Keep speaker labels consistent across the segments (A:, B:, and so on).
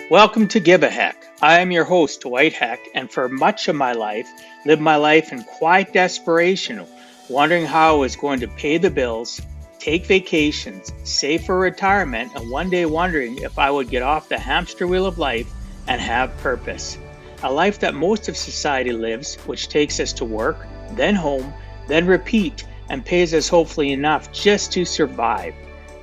A: Welcome to Give a Heck. I am your host, Dwight Heck, and for much of my life, lived my life in quiet desperation, wondering how I was going to pay the bills, take vacations, save for retirement, and one day wondering if I would get off the hamster wheel of life and have purpose. A life that most of society lives, which takes us to work, then home, then repeat, and pays us hopefully enough just to survive.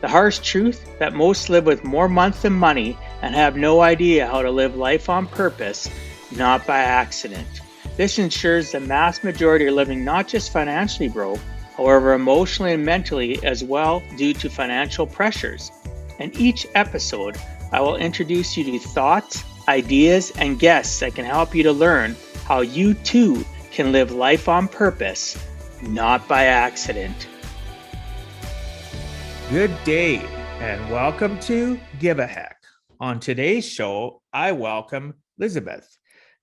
A: The harsh truth that most live with more month than money and have no idea how to live life on purpose, not by accident. This ensures the mass majority are living not just financially broke, however emotionally and mentally as well due to financial pressures. In each episode, I will introduce you to thoughts, ideas, and guests that can help you to learn how you too can live life on purpose, not by accident.
B: Good day and welcome to Give a Heck. On today's show, I welcome Elizabeth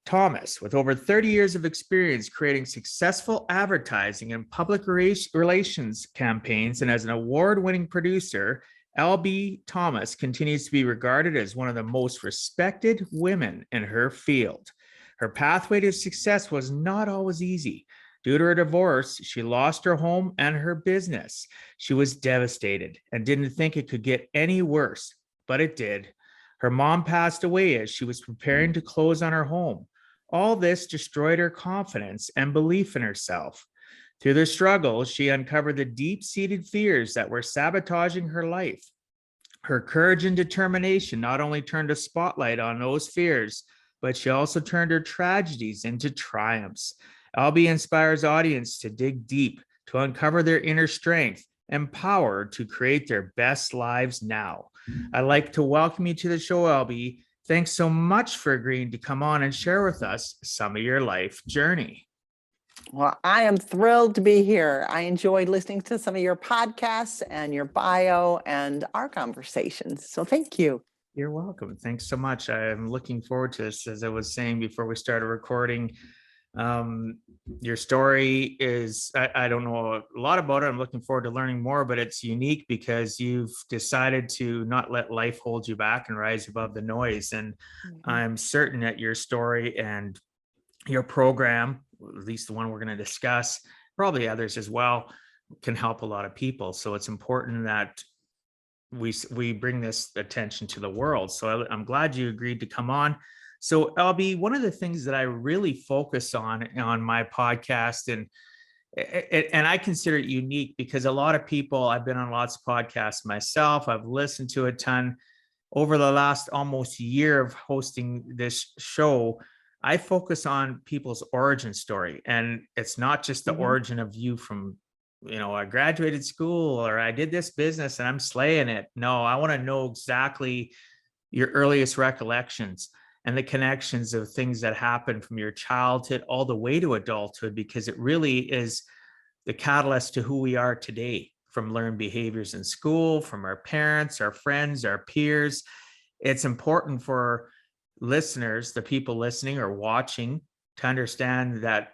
B: Thomas with over 30 years of experience creating successful advertising and public relations campaigns, and as an award-winning producer, LB Thomas continues to be regarded as one of the most respected women in her field. Her pathway to success was not always easy. Due to her divorce, she lost her home and her business. She was devastated and didn't think it could get any worse, but it did. Her mom passed away as she was preparing to close on her home. All this destroyed her confidence and belief in herself. Through the struggle, she uncovered the deep-seated fears that were sabotaging her life. Her courage and determination not only turned a spotlight on those fears, but she also turned her tragedies into triumphs. LB inspires audience to dig deep, to uncover their inner strength and power to create their best lives now. I'd like to welcome you to the show, LB. Thanks so much for agreeing to come on and share with us some of your life journey.
C: Well, I am thrilled to be here. I enjoyed listening to some of your podcasts and your bio and our conversations. So thank you.
B: You're welcome. Thanks so much. I'm looking forward to this. As I was saying before we started recording, your story is, I don't know a lot about it. I'm looking forward to learning more, but it's unique because you've decided to not let life hold you back and rise above the noise. And I'm certain that your story and your program, at least the one we're going to discuss, probably others as well, can help a lot of people. So it's important that we bring this attention to the world. So I'm glad you agreed to come on. So LB, one of the things that I really focus on my podcast, and I consider it unique because a lot of people, I've been on lots of podcasts myself, I've listened to a ton. Over the last almost year of hosting this show, I focus on people's origin story. And it's not just the origin of you from, I graduated school or I did this business and I'm slaying it. No, I want to know exactly your earliest recollections and the connections of things that happened from your childhood all the way to adulthood, because it really is the catalyst to who we are today, from learned behaviors in school, from our parents, our friends, our peers. It's important for listeners, the people listening or watching, to understand that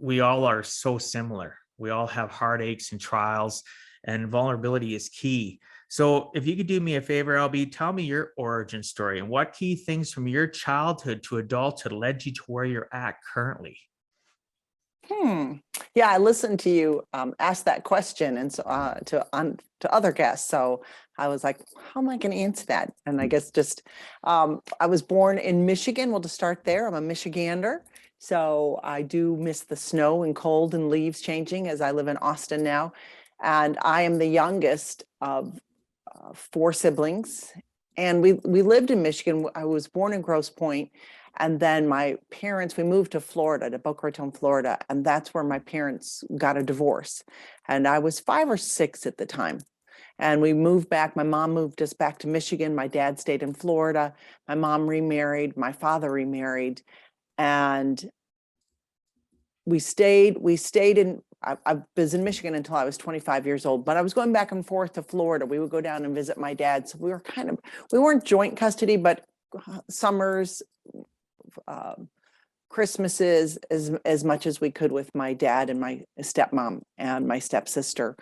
B: we all are so similar. We all have heartaches and trials, and vulnerability is key. So if you could do me a favor, LB, tell me your origin story and what key things from your childhood to adulthood led you to where you're at currently.
C: Yeah, I listened to you ask that question and so to other guests. So I was like, how am I going to answer that? And I guess just I was born in Michigan. We'll just start there. I'm a Michigander. So I do miss the snow and cold and leaves changing as I live in Austin now. And I am the youngest of 4 siblings. And we lived in Michigan. I was born in Grosse Pointe. And then my parents, we moved to Florida, to Boca Raton, Florida. And that's where my parents got a divorce. And I was 5 or 6 at the time. And we moved back. My mom moved us back to Michigan. My dad stayed in Florida. My mom remarried. My father remarried. And we stayed in, I was in Michigan until I was 25 years old, but I was going back and forth to Florida. We would go down and visit my dad. So we weren't joint custody, but summers, Christmases, as much as we could with my dad and my stepmom and my stepsister.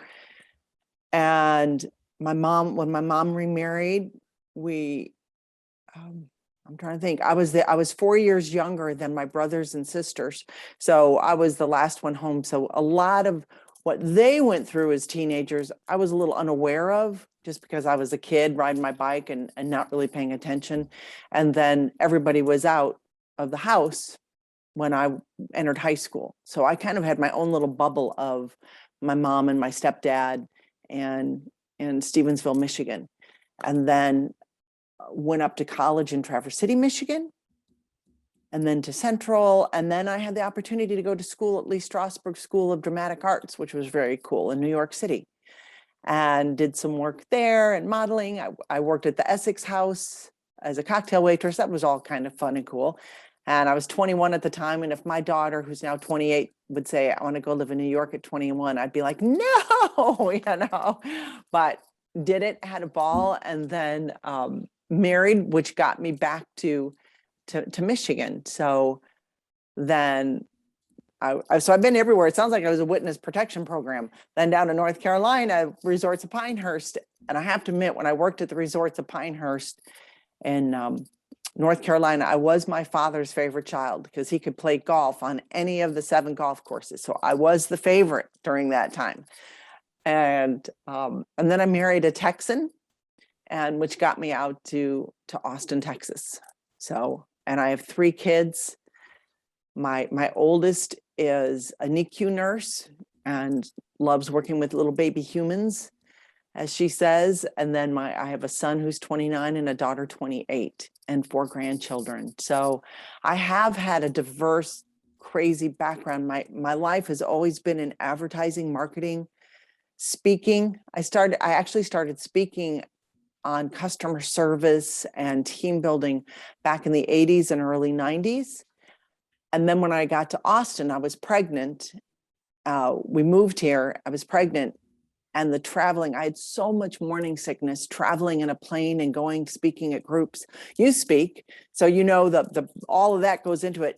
C: And when my mom remarried, we I'm trying to think. I was 4 years younger than my brothers and sisters. So I was the last one home. So a lot of what they went through as teenagers, I was a little unaware of just because I was a kid riding my bike and not really paying attention. And then everybody was out of the house when I entered high school. So I kind of had my own little bubble of my mom and my stepdad and in Stevensville, Michigan. And then went up to college in Traverse City, Michigan, and then to Central. And then I had the opportunity to go to school at Lee Strasberg School of Dramatic Arts, which was very cool in New York City, and did some work there and modeling. I worked at the Essex House as a cocktail waitress. That was all kind of fun and cool. And I was 21 at the time. And if my daughter, who's now 28, would say, I want to go live in New York at 21, I'd be like, no, but did it, had a ball, and then married, which got me back to Michigan. So then so I've been everywhere. It sounds like I was a witness protection program. Then down to North Carolina, resorts of Pinehurst. And I have to admit, when I worked at the resorts of Pinehurst in North Carolina, I was my father's favorite child because he could play golf on any of the 7 golf courses. So I was the favorite during that time. And then I married a Texan, and which got me out to Austin, Texas. So, and I have 3 kids. My oldest is a NICU nurse and loves working with little baby humans, as she says. And then I have a son who's 29 and a daughter 28 and 4 grandchildren. So I have had a diverse, crazy background. My life has always been in advertising, marketing, speaking. I actually started speaking on customer service and team building back in the 80s and early 90s. And then when I got to Austin, I was pregnant. We moved here, I was pregnant, and the traveling, I had so much morning sickness traveling in a plane and going speaking at groups. You speak, so you know the all of that goes into it.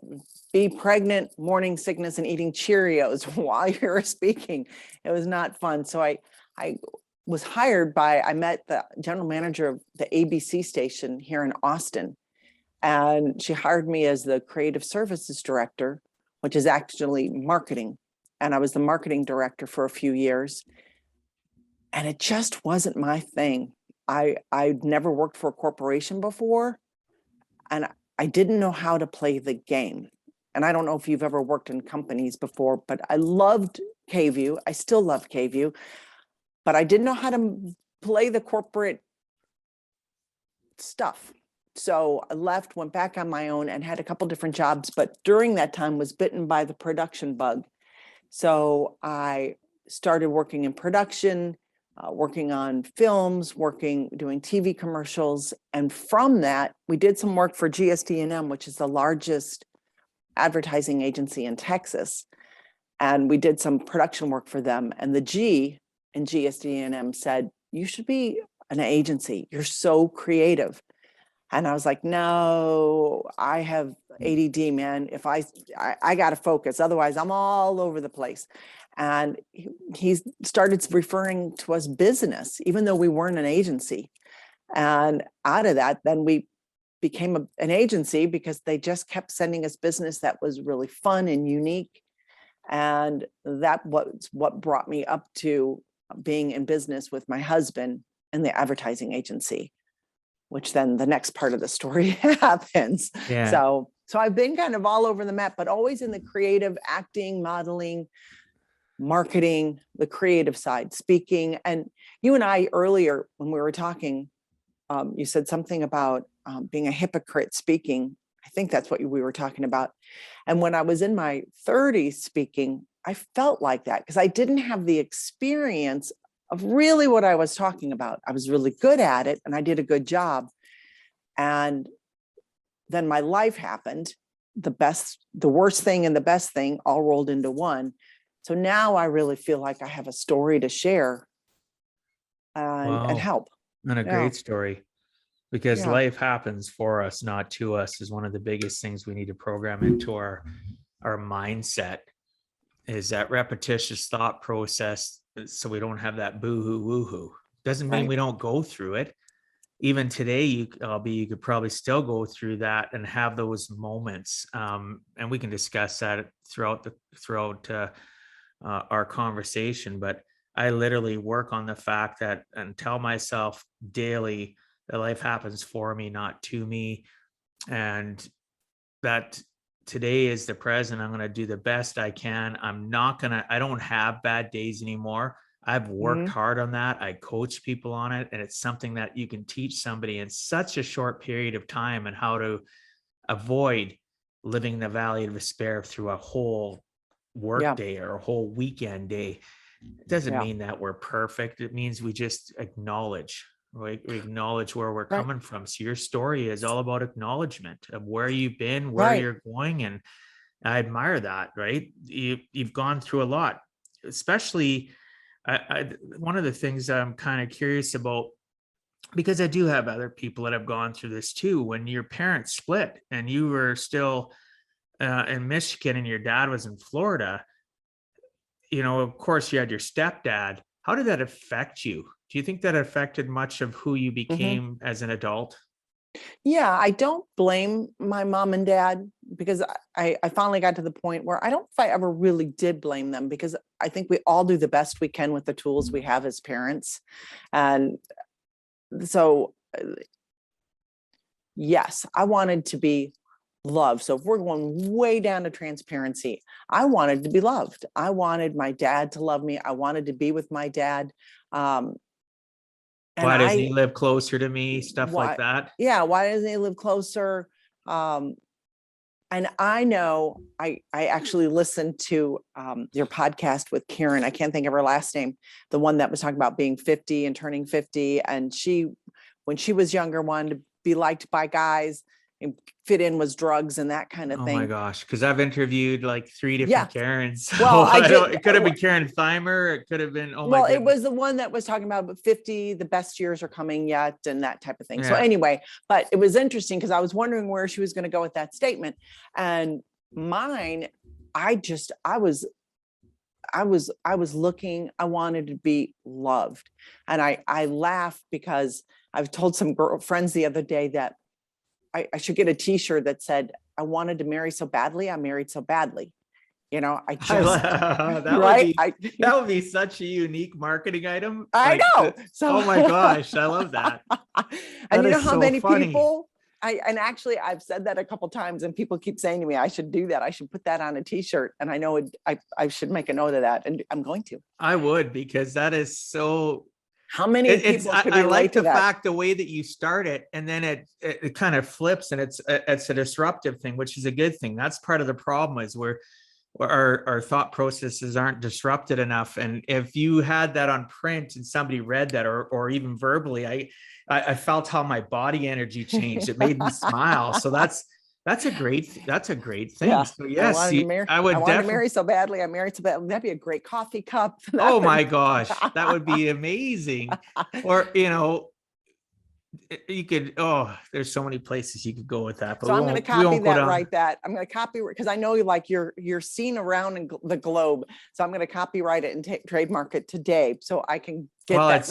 C: Be pregnant, morning sickness, and eating Cheerios while you're speaking. It was not fun. So I was hired I met the general manager of the ABC station here in Austin, and she hired me as the creative services director, which is actually marketing. And I was the marketing director for a few years. And it just wasn't my thing. I'd never worked for a corporation before, and I didn't know how to play the game. And I don't know if you've ever worked in companies before, but I loved KView. I still love KView, but I didn't know how to play the corporate stuff. So I left, went back on my own, and had a couple different jobs, but during that time was bitten by the production bug. So I started working in production, working on films, doing TV commercials. And from that, we did some work for GSD&M, which is the largest advertising agency in Texas. And we did some production work for them. And the G in GSD&M said, you should be an agency. You're so creative. And I was like, no, I have ADD, man. If I got to focus, otherwise I'm all over the place. And he started referring to us business, even though we weren't an agency. And out of that, then we became an agency because they just kept sending us business that was really fun and unique. And that was what brought me up to being in business with my husband in the advertising agency, which then the next part of the story happens.
B: Yeah.
C: So I've been kind of all over the map, but always in the creative, acting, modeling, marketing, the creative side, speaking. And you and I earlier, when we were talking, you said something about being a hypocrite speaking. I think that's what we were talking about. And when I was in my 30s speaking, I felt like that because I didn't have the experience of really what I was talking about. I was really good at it and I did a good job. And then my life happened, the worst thing and the best thing all rolled into one. So now I really feel like I have a story to share and help.
B: And a great story, because life happens for us, not to us, is one of the biggest things we need to program into our mindset, is that repetitious thought process. So we don't have that boo-hoo, woo-hoo. Doesn't mean we don't go through it. even today, you could probably still go through that and have those moments. And we can discuss that throughout our conversation. But I literally work on the fact that and tell myself daily that life happens for me, not to me, and that today is the present. I'm going to do the best I can. I don't have bad days anymore. I've worked hard on that. I coach people on it. And it's something that you can teach somebody in such a short period of time, and how to avoid living the valley of despair through a whole work day or a whole weekend day. It doesn't mean that we're perfect. It means we just acknowledge, right? We acknowledge where we're coming from. So your story is all about acknowledgement of where you've been, where you're going. And I admire that, right? You've gone through a lot, especially one of the things I'm kind of curious about, because I do have other people that have gone through this too. When your parents split and you were still in Michigan and your dad was in Florida, of course you had your stepdad. How did that affect you? Do you think that affected much of who you became as an adult?
C: Yeah, I don't blame my mom and dad, because I finally got to the point where I don't know if I ever really did blame them, because I think we all do the best we can with the tools we have as parents. And so, yes, I wanted to be loved. So if we're going way down to transparency, I wanted to be loved. I wanted my dad to love me. I wanted to be with my dad. And
B: why doesn't he live closer to me? Stuff like that.
C: Yeah. Why doesn't he live closer? And I know I actually listened to your podcast with Karen. I can't think of her last name. The one that was talking about being 50 and turning 50. And when she was younger, wanted to be liked by guys, and fit in was drugs and that kind of thing.
B: Oh my gosh. Because I've interviewed like 3 different Karens. So
C: well,
B: it could have been Karen Thymer. It could have been,
C: it was the one that was talking about 50, the best years are coming yet, and that type of thing. So anyway, but it was interesting because I was wondering where she was going to go with that statement. And mine, I was looking, I wanted to be loved. And I laughed because I've told some friends the other day that I should get a t-shirt that said, I wanted to marry so badly, I married so badly.
B: That would be such a unique marketing item.
C: I know.
B: So, oh my gosh, I love that.
C: And you know how many people, I've said that a couple of times, and people keep saying to me, I should do that. I should put that on a t-shirt. And I know I should make a note of that. And I'm going to.
B: I would, because that is so.
C: How many people could relate
B: I like
C: to
B: the fact, the way that you start it, and then it kind of flips, and it's a disruptive thing, which is a good thing. That's part of the problem, is where our thought processes aren't disrupted enough. And if you had that on print and somebody read that, or even verbally, I felt how my body energy changed. It made me smile. So that's a great thing. Yeah. So yes,
C: I wanted to marry so badly. I married so badly. That'd be a great coffee cup.
B: Oh my gosh, that would be amazing. Or, you could, there's so many places you could go with that. But
C: so I'm going to copy that. I'm going to copy, because I know you're seen around in the globe. So I'm going to copyright it and trademark it today, so I can get that.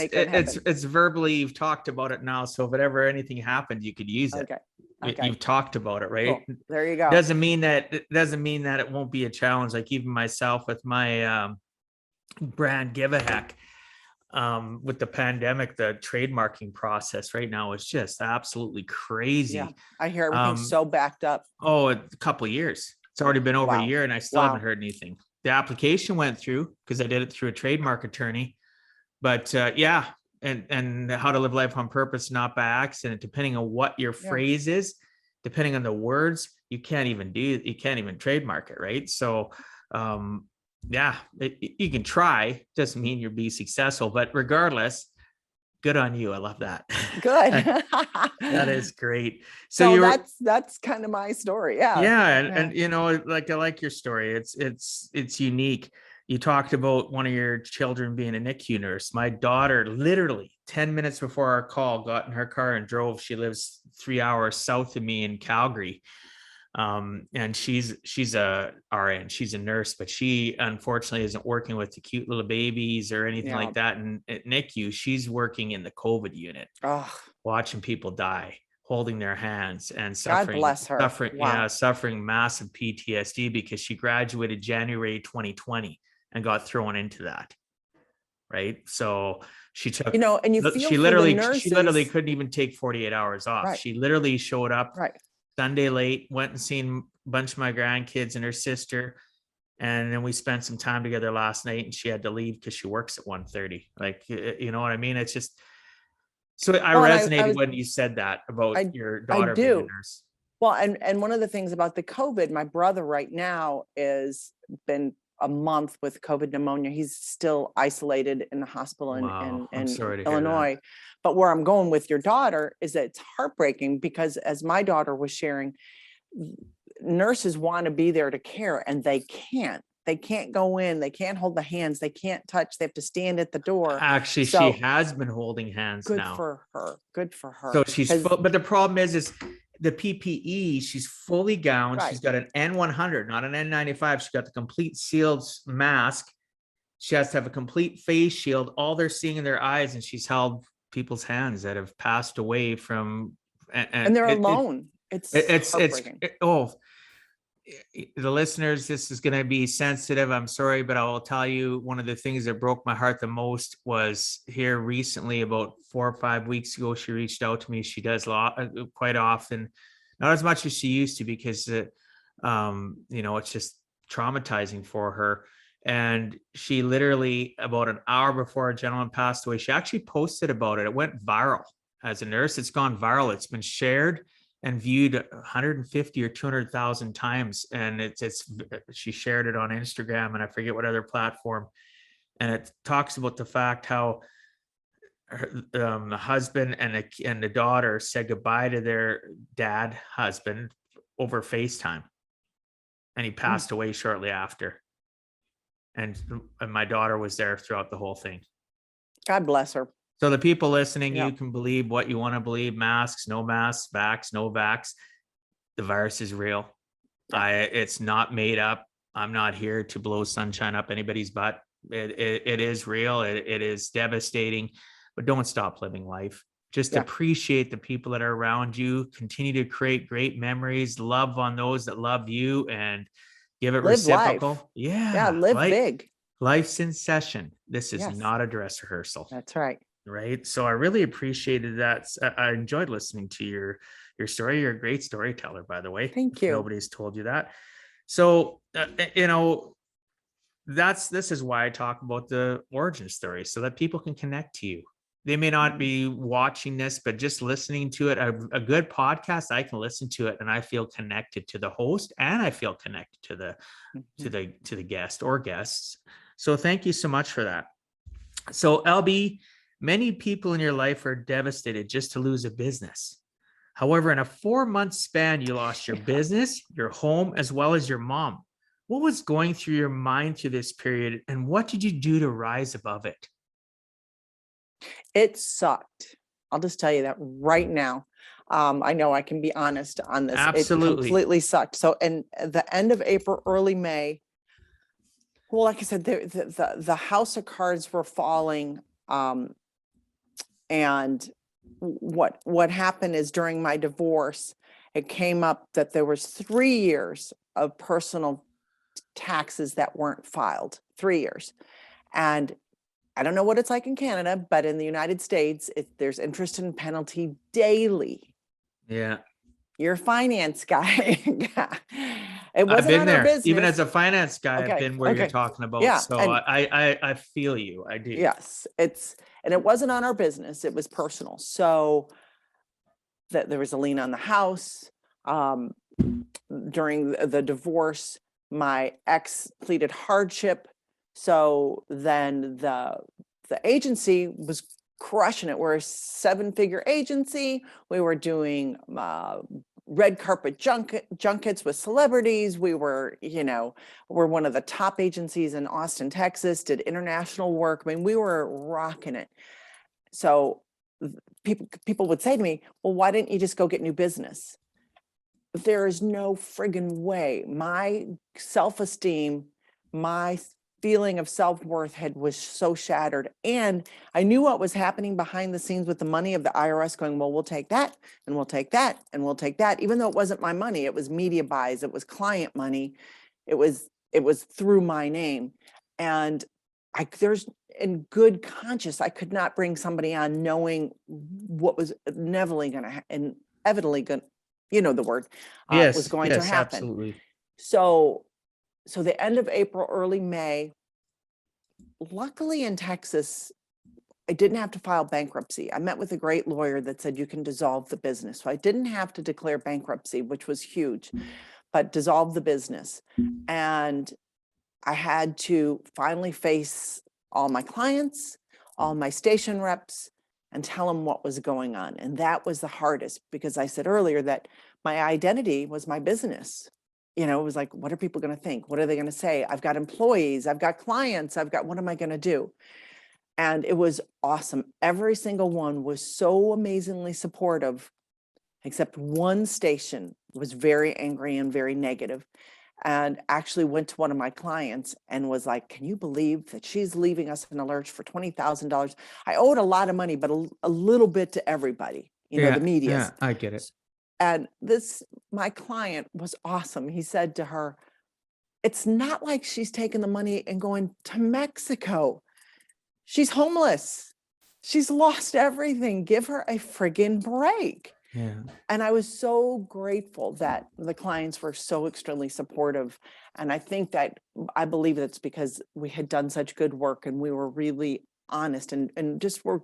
B: It's verbally, you've talked about it now. So if anything happened, you could use it. Okay. You've talked about it, right?
C: Cool. There you go.
B: Doesn't mean that it won't be a challenge. Like even myself with my brand Give a Heck, with the pandemic, the trademarking process right now is just absolutely crazy.
C: Yeah, I hear everything's so backed up.
B: Oh, a couple of years. It's already been over a year, and I still haven't heard anything. The application went through because I did it through a trademark attorney. But and how to live life on purpose, not by accident, depending on what your phrase is, depending on the words, you can't even trademark it, right? So you can try, doesn't mean you'll be successful, but regardless, good on you. I love that.
C: Good.
B: That is great. So
C: that's kind of my story.
B: And I like your story. It's unique. You talked about one of your children being a NICU nurse. My daughter, literally 10 minutes before our call, got in her car and drove. She lives 3 hours south of me in Calgary. And she's a RN, she's a nurse, but she unfortunately isn't working with the cute little babies or anything like that. And at NICU, she's working in the COVID unit,
C: Oh,
B: watching people die, holding their hands and
C: God bless her. Wow.
B: suffering massive PTSD because she graduated January 2020 and got thrown into that. Right. So she took,
C: and you feel
B: she
C: for the
B: literally
C: nurses.
B: couldn't even take 48 hours off.
C: Right.
B: She literally showed up
C: Right.
B: Sunday late, went and seen a bunch of my grandkids and her sister. And then we spent some time together last night, and she had to leave because she works at 1:30. Like, you know what I mean? It's just, so I resonated when you said that about your daughter being a nurse.
C: Well, and one of the things about the COVID, my brother right now is been a month with COVID pneumonia. He's still isolated in the hospital in Illinois. But where I'm going with your daughter is that it's heartbreaking because, as my daughter was sharing, nurses want to be there to care and they can't. They can't go in. They can't hold the hands. They can't touch. They have to stand at the door.
B: Actually, she has been holding hands now.
C: Good for her.
B: So she's but the problem is the PPE, she's fully gowned. Right. She's got an N100, not an N95. She's got the complete sealed mask. She has to have a complete face shield. All they're seeing in their eyes, and she's held people's hands that have passed away from,
C: and they're alone. It's
B: the listeners, this is going to be sensitive. I'm sorry, but I will tell you, one of the things that broke my heart the most was here recently, about 4 or 5 weeks ago, she reached out to me. She does quite often, not as much as she used to, because it's just traumatizing for her. And she literally, about an hour before a gentleman passed away, she actually posted about it. It went viral. As a nurse, it's gone viral. It's been shared and viewed 150 or 200,000 times. And she shared it on Instagram, and I forget what other platform. And it talks about the fact how the husband and the daughter said goodbye to their husband over FaceTime. And he passed away shortly after. And my daughter was there throughout the whole thing.
C: God bless her.
B: So the people listening, you can believe what you want to believe. Masks, no masks, vax, no vax. The virus is real. It's not made up. I'm not here to blow sunshine up anybody's butt. It is real. It is devastating, but don't stop living life. Just appreciate the people that are around you. Continue to create great memories. Love on those that love you, and give it reciprocal.
C: Life. Yeah, live big.
B: Life's in session. This is not a dress rehearsal.
C: That's right.
B: Right. So I really appreciated that. I enjoyed listening to your story. You're a great storyteller, by the way.
C: Thank you.
B: Nobody's told you that. So, this is why I talk about the origin story, so that people can connect to you. They may not be watching this, but just listening to it, a good podcast, I can listen to it and I feel connected to the host, and I feel connected to the guest or guests. So thank you so much for that. So LB, many people in your life are devastated just to lose a business. However, in a 4-month span, you lost your business, your home, as well as your mom. What was going through your mind through this period, and what did you do to rise above it?
C: It sucked. I'll just tell you that right now. I know I can be honest on this.
B: Absolutely.
C: It completely sucked. So, in the end of April, early May, well, like I said, the house of cards were falling. And what happened is, during my divorce, it came up that there was 3 years of personal taxes that weren't filed. 3 years. And I don't know what it's like in Canada, but in the United States, there's interest and penalty daily.
B: Yeah.
C: You're a finance guy. It wasn't
B: I've been there.
C: business.
B: Even as a finance guy,
C: Okay.
B: I've been where you're talking about.
C: Yeah.
B: So I feel you. I do.
C: Yes. And it wasn't on our business. It was personal. So that there was a lien on the house. During the divorce, my ex pleaded hardship. So then the agency was crushing it. We're a 7-figure agency. We were doing red carpet junkets with celebrities. We were, we're one of the top agencies in Austin, Texas, did international work. I mean, we were rocking it. So people would say to me, well, why didn't you just go get new business? there is no friggin' way. My self-esteem, my feeling of self-worth was so shattered. And I knew what was happening behind the scenes with the money of the IRS going, well, we'll take that and we'll take that and we'll take that. Even though it wasn't my money, it was media buys, it was client money. It was through my name. And there's in good conscience, I could not bring somebody on knowing what was inevitably going to inevitably going, you know, the word was going to happen.
B: Absolutely.
C: So the end of April, early May, luckily in Texas, I didn't have to file bankruptcy. I met with a great lawyer that said you can dissolve the business. So I didn't have to declare bankruptcy, which was huge, but dissolve the business. And I had to finally face all my clients, all my station reps, and tell them what was going on. And that was the hardest, because I said earlier that my identity was my business. You know, it was like, what are people going to think? What are they going to say? I've got employees, I've got clients, what am I going to do? And it was awesome. Every single one was so amazingly supportive, except one station was very angry and very negative, and actually went to one of my clients and was like, can you believe that she's leaving us in a lurch for $20,000? I owed a lot of money, but a little bit to everybody, you know, the media.
B: Yeah, I get it.
C: And my client was awesome. He said to her, it's not like she's taking the money and going to Mexico. She's homeless. She's lost everything. Give her a friggin' break.
B: Yeah.
C: And I was so grateful that the clients were so extremely supportive. And I I believe that's because we had done such good work and we were really honest and just we're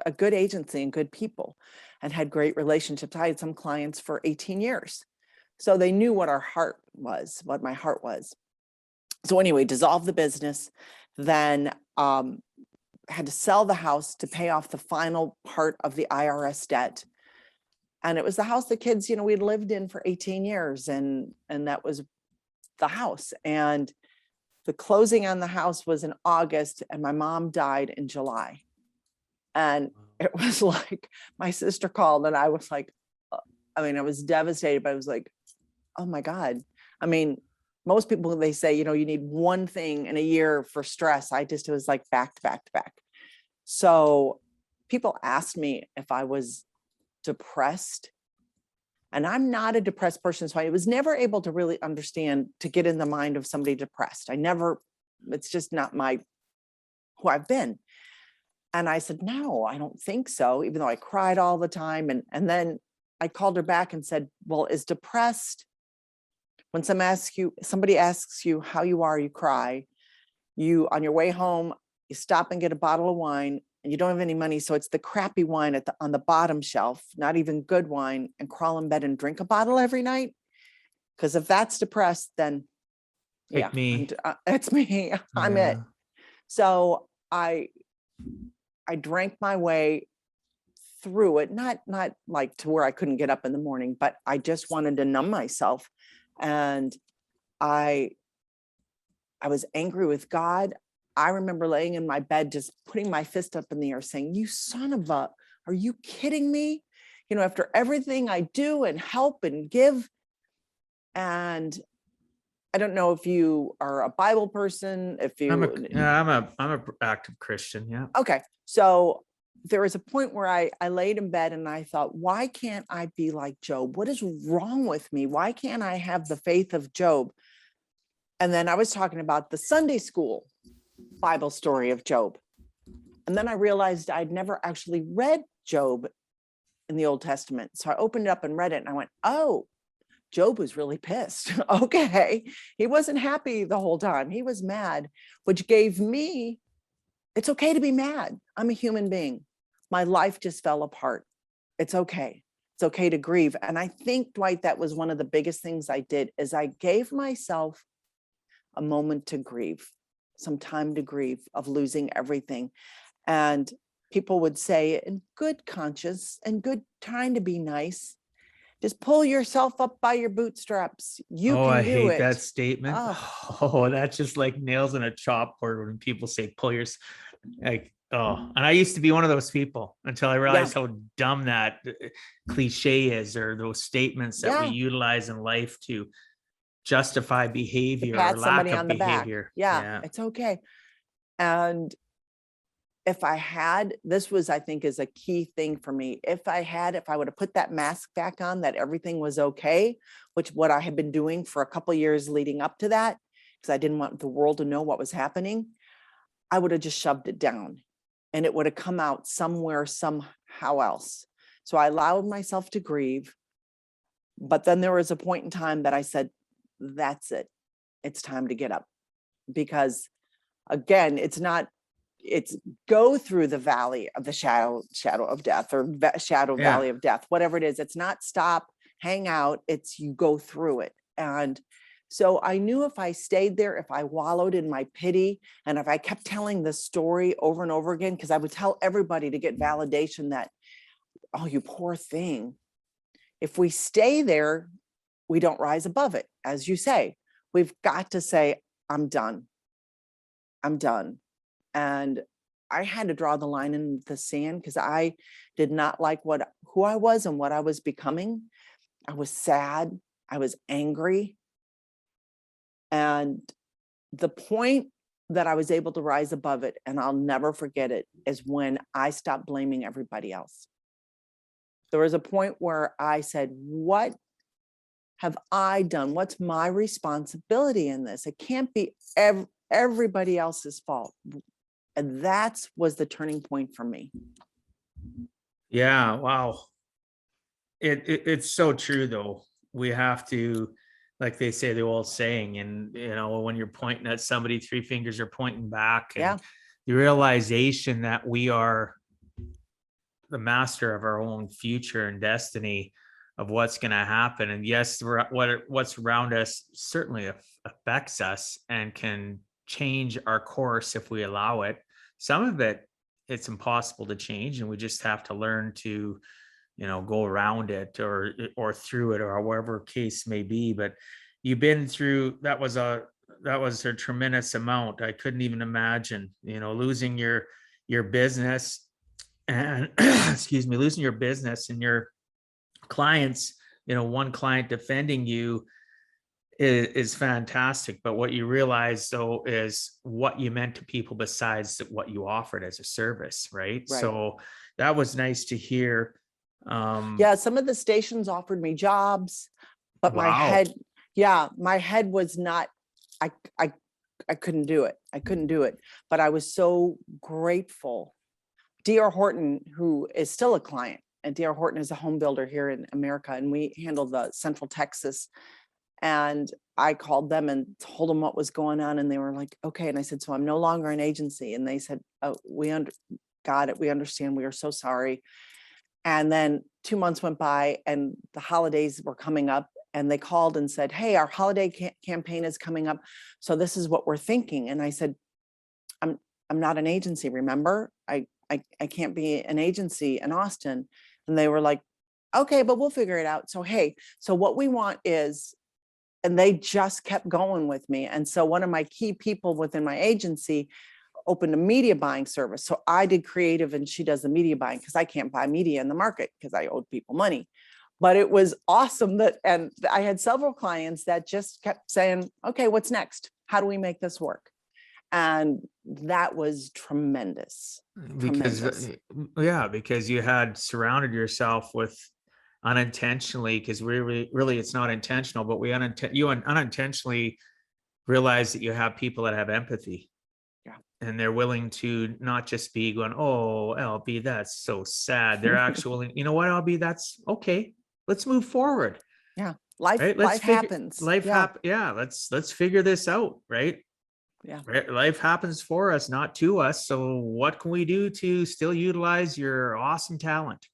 C: a good agency and good people and had great relationships. I had some clients for 18 years. So they knew what our heart was, what my heart was. So anyway, dissolved the business, then had to sell the house to pay off the final part of the IRS debt. And it was the house the kids, you know, we'd lived in for 18 years and that was the house. And the closing on the house was in August and my mom died in July. And it was like, my sister called and I was like, I was devastated, but I was like, oh my God. I mean, most people, they say, you know, you need one thing in a year for stress. It was like back to back to back. So people asked me if I was depressed, and I'm not a depressed person. So I was never able to really understand, to get in the mind of somebody depressed. It's just not who I've been. And I said, no, I don't think so, even though I cried all the time. And then I called her back and said, well, is depressed when somebody asks you how you are, you cry, on your way home, you stop and get a bottle of wine and you don't have any money. So it's the crappy wine on the bottom shelf, not even good wine, and crawl in bed and drink a bottle every night. Because if that's depressed, then
B: It's me.
C: It's me. I'm it. So I drank my way through it, not like to where I couldn't get up in the morning, but I just wanted to numb myself. And I was angry with God. I remember laying in my bed, just putting my fist up in the air saying, you son of a, are you kidding me? You know, after everything I do and help and give. And I don't know if you are a Bible person, if you...
B: I'm a active Christian. Yeah.
C: Okay. So there was a point where I laid in bed and I thought, why can't I be like Job? What is wrong with me? Why can't I have the faith of Job? And then I was talking about the Sunday school Bible story of Job. And then I realized I'd never actually read Job in the Old Testament. So I opened it up and read it and I went, oh, Job was really pissed. Okay. He wasn't happy the whole time. He was mad, which gave me, it's okay to be mad. I'm a human being. My life just fell apart. It's okay. It's okay to grieve. And I think, Dwight, that was one of the biggest things I did, is I gave myself a moment to grieve, some time to grieve of losing everything. And people would say, in good conscience and good, trying to be nice, just pull yourself up by your bootstraps. You can do it.
B: I hate that statement. Oh, that's just like nails in a chalkboard when people say pull your, like, Oh, and I used to be one of those people until I
C: Yeah.
B: realized how dumb that cliche is, or those statements that we
C: Yeah.
B: utilize in life to justify
C: To
B: behavior or
C: pat
B: lack
C: somebody
B: of
C: on the back.
B: behavior.
C: Yeah,
B: Yeah.
C: it's okay. And if I had, this was, I think, is a key thing for me. If I would have put that mask back on, that everything was okay, which what I had been doing for a couple of years leading up to that, because I didn't want the world to know what was happening, I would have just shoved it down and it would have come out somewhere, somehow else. So I allowed myself to grieve. But then there was a point in time that I said, that's it. It's time to get up. Because again, it's go through the valley of the shadow of death, or shadow
B: Yeah.
C: valley of death, whatever it is. It's not stop, hang out, it's you go through it. And so I knew if I stayed there, if I wallowed in my pity, and if I kept telling the story over and over again, because I would tell everybody to get validation that, oh, you poor thing. If we stay there, we don't rise above it. As you say, we've got to say, I'm done. I'm done. And I had to draw the line in the sand because I did not like who I was and what I was becoming. I was sad. I was angry. And the point that I was able to rise above it, and I'll never forget it, is when I stopped blaming everybody else. There was a point where I said, what have I done? What's my responsibility in this? It can't be everybody else's fault. And that was the turning point for me.
B: Yeah. Wow. It's so true though. We have to, like they say, the old saying, and when you're pointing at somebody, three fingers are pointing back. And
C: Yeah.
B: the realization that we are the master of our own future and destiny of what's going to happen. And yes, what's around us certainly affects us and can change our course if we allow it. Some of it, it's impossible to change, and we just have to learn to, go around it or through it, or however case may be. But you've been through, that was a tremendous amount. I couldn't even imagine, losing your business and excuse me, losing your business and your clients, one client defending you is fantastic. But what you realize though is what you meant to people besides what you offered as a service, right? So that was nice to hear.
C: Yeah, some of the stations offered me jobs, but
B: Wow.
C: my head was not, I couldn't do it. I couldn't do it. But I was so grateful. D.R. Horton, who is still a client, and D.R. Horton is a home builder here in America, and we handle the Central Texas. And I called them and told them what was going on, and they were like, okay. And I said, so I'm no longer an agency. And they said, oh, got it. We understand. We are so sorry. And then 2 months went by and the holidays were coming up, and they called and said, hey, our holiday campaign is coming up. So this is what we're thinking. And I said, I'm not an agency. Remember, I can't be an agency in Austin. And they were like, okay, but we'll figure it out. So, hey, so what we want is, and they just kept going with me. And so one of my key people within my agency opened a media buying service. So I did creative and she does the media buying, because I can't buy media in the market because I owed people money. But it was awesome and I had several clients that just kept saying, okay, what's next? How do we make this work? And that was tremendous.
B: Because you had surrounded yourself with unintentionally, because really it's not intentional, but you unintentionally realize that you have people that have empathy.
C: Yeah.
B: And they're willing to not just be going, oh, LB, that's so sad. They're actually, you know what, LB, that's okay. Let's move forward.
C: Yeah. Life happens.
B: Let's figure this out. Right.
C: Yeah.
B: Life happens for us, not to us. So what can we do to still utilize your awesome talent?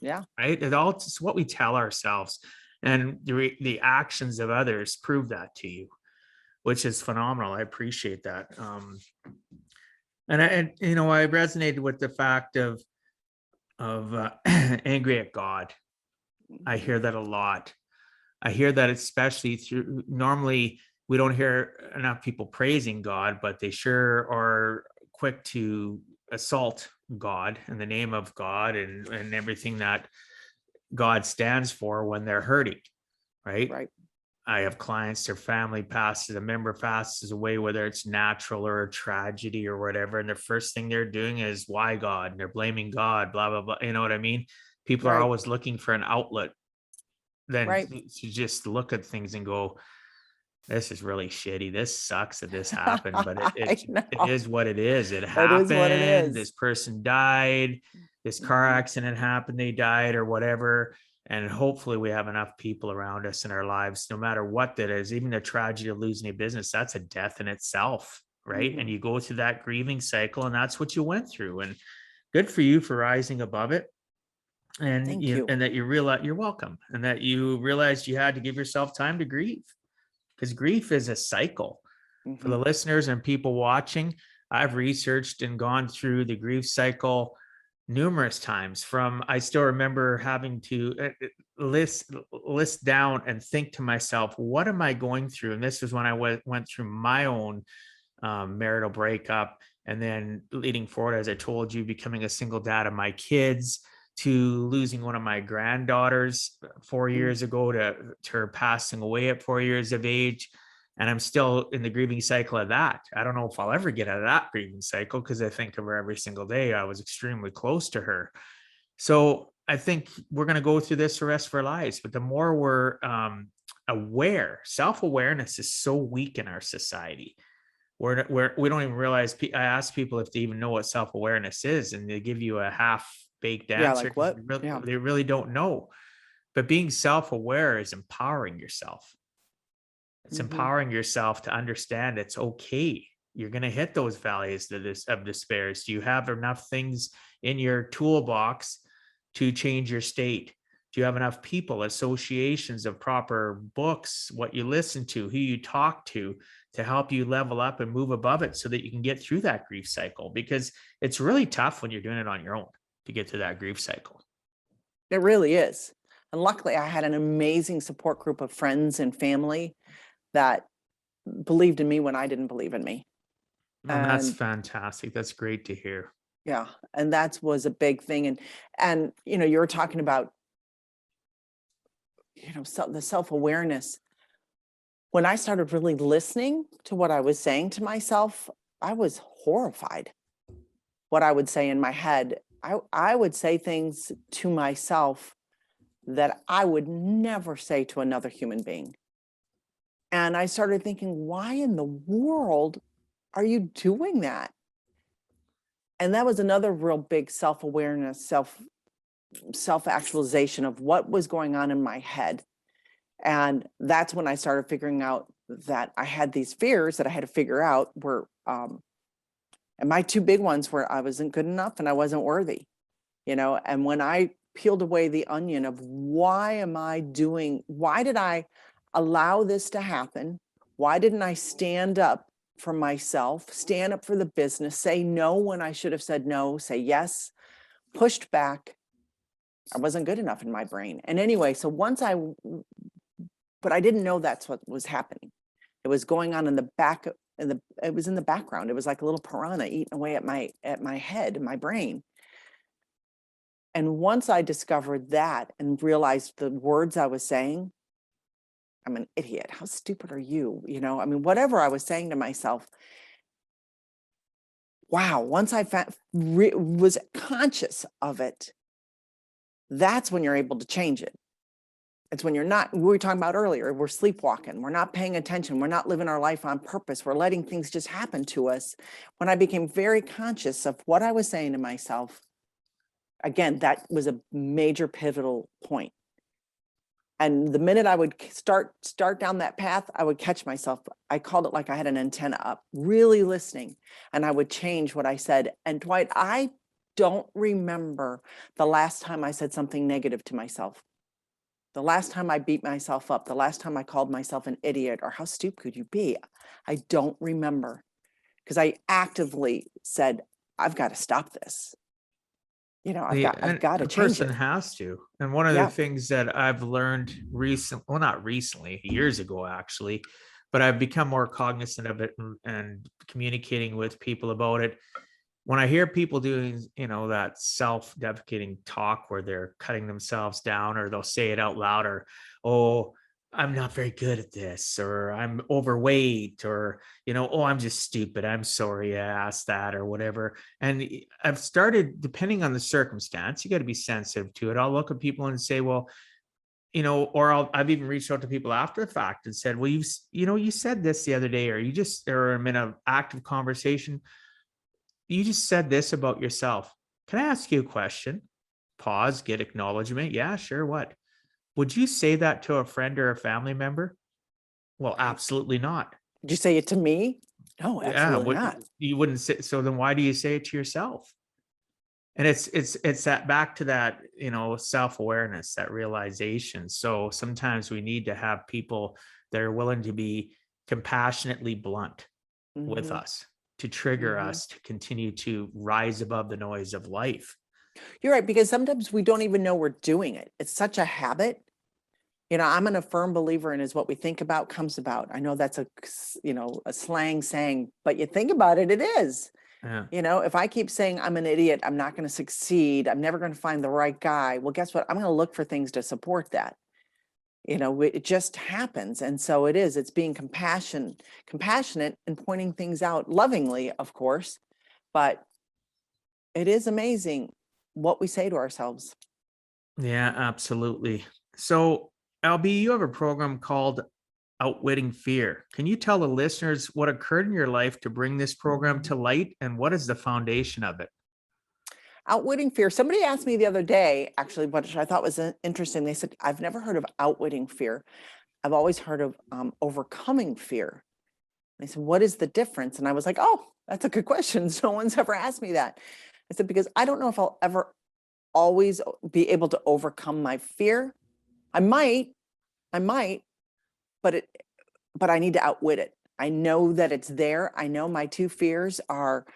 C: Yeah.
B: Right. It's what we tell ourselves, and the actions of others prove that to you, which is phenomenal. I appreciate that. And I resonated with the fact of angry at God. I hear that a lot. I hear that especially normally we don't hear enough people praising God, but they sure are quick to assault God and the name of God and everything that God stands for when they're hurting, right?
C: Right.
B: I have clients, their family passes, a member passes away, whether it's natural or a tragedy or whatever. And the first thing they're doing is, why God? And they're blaming God, blah, blah, blah. You know what I mean? People are
C: Right.
B: always looking for an outlet then
C: Right.
B: to just look at things and go, this is really shitty. This sucks that this happened, but
C: I
B: it
C: know.
B: is what it is. It
C: It is what it
B: happened.
C: is.
B: This person died. This car
C: Mhm.
B: accident happened. They died or whatever. And hopefully we have enough people around us in our lives, no matter what that is, even the tragedy of losing a business, that's a death in itself, right? And
C: Mhm.
B: you go through that grieving cycle, and that's what you went through. And good for you for rising above it. And
C: Thank you.
B: and that you realize you're welcome, and that you realized you had to give yourself time to grieve, because grief is a cycle. For the
C: Mhm.
B: listeners and people watching, I've researched and gone through the grief cycle numerous times. From I still remember having to list down and think to myself, what am I going through? And this was when I went through my own marital breakup, and then leading forward, as I told you, becoming a single dad of my kids, to losing one of my granddaughters 4 years ago, to her passing away at 4 years of age. And I'm still in the grieving cycle of that. I don't know if I'll ever get out of that grieving cycle, because I think of her every single day. I was extremely close to her. So I think we're going to go through this the rest of our lives. But the more we're aware, self-awareness is so weak in our society. We don't even realize. I ask people if they even know what self-awareness is, and they give you a half-baked
C: Yeah,
B: answer,
C: like
B: because
C: what? Yeah.
B: they really don't know. But being self-aware is empowering yourself. It's
C: Mhm.
B: empowering yourself to understand it's okay. You're going to hit those valleys of despair. Do you have enough things in your toolbox to change your state? Do you have enough people, associations of proper books, what you listen to, who you talk to help you level up and move above it, so that you can get through that grief cycle? Because it's really tough when you're doing it on your own to get through that grief cycle.
C: It really is. And luckily, I had an amazing support group of friends and family that believed in me when I didn't believe in me.
B: And that's
C: And
B: fantastic. That's great to hear.
C: yeah, and that was a big thing. And you were talking about the self-awareness. When I started really listening to what I was saying to myself, I was horrified. What I would say in my head, I would say things to myself that I would never say to another human being. And I started thinking, why in the world are you doing that? And that was another real big self-awareness, self-actualization of what was going on in my head. And that's when I started figuring out that I had these fears that I had to figure out were, and my two big ones were I wasn't good enough and I wasn't worthy, and when I peeled away the onion of why did I allow this to happen? Why didn't I stand up for myself, stand up for the business, say no when I should have said no, say yes, pushed back? I wasn't good enough in my brain. And anyway, so but I didn't know that's what was happening. It was going on in the back, it was in the background. It was like a little piranha eating away at my head, my brain. And once I discovered that and realized the words I was saying, I'm an idiot. How stupid are you? Whatever I was saying to myself. Wow. Once I was conscious of it, that's when you're able to change it. It's when you're not, we were talking about earlier, we're sleepwalking. We're not paying attention. We're not living our life on purpose. We're letting things just happen to us. When I became very conscious of what I was saying to myself, again, that was a major pivotal point. And the minute I would start down that path, I would catch myself. I called it like I had an antenna up, really listening, and I would change what I said. And Dwight, I don't remember the last time I said something negative to myself. The last time I beat myself up, the last time I called myself an idiot or how stupid could you be? I don't remember, because I actively said, I've got to stop this. I've got to
B: A
C: change
B: person
C: it.
B: has to. And one of the
C: Yeah.
B: things that I've learned well, not recently, years ago, actually, but I've become more cognizant of it and communicating with people about it. when I hear people doing, that self-deprecating talk where they're cutting themselves down, or they'll say it out loud, or, oh, I'm not very good at this, or I'm overweight, or, oh, I'm just stupid, I'm sorry I asked that, or whatever. And I've started, depending on the circumstance, you got to be sensitive to it. I'll look at people and say, well, or I've even reached out to people after the fact and said, well, you said this the other day, or I'm in an active conversation. You just said this about yourself. Can I ask you a question? Pause, get acknowledgement. Yeah, sure. What? Would you say that to a friend or a family member? Well, absolutely not.
C: Did you say it to me? No,
B: Yeah,
C: absolutely not.
B: you wouldn't say. So then why do you say it to yourself? And it's that back to that, self-awareness, that realization. So sometimes we need to have people that are willing to be compassionately blunt with us, to trigger us to continue to rise above the noise of life.
C: You're right, because sometimes we don't even know we're doing it. It's such a habit. I'm a firm believer in is what we think about comes about. I know that's a slang saying, but you think about it, it is.
B: Yeah.
C: If I keep saying I'm an idiot, I'm not going to succeed, I'm never going to find the right guy. Well, guess what? I'm going to look for things to support that. It just happens. And so it's being compassionate and pointing things out lovingly, of course, but it is amazing what we say to ourselves.
B: Yeah, absolutely. So, LB, you have a program called Outwitting Fear. Can you tell the listeners what occurred in your life to bring this program to light, and what is the foundation of it?
C: Outwitting fear. Somebody asked me the other day, actually, what I thought was interesting. They said, I've never heard of outwitting fear. I've always heard of overcoming fear. They said, what is the difference? And I was like, oh, that's a good question. No one's ever asked me that. I said, because I don't know if I'll ever always be able to overcome my fear. I might, but I need to outwit it. I know that it's there. I know my two fears are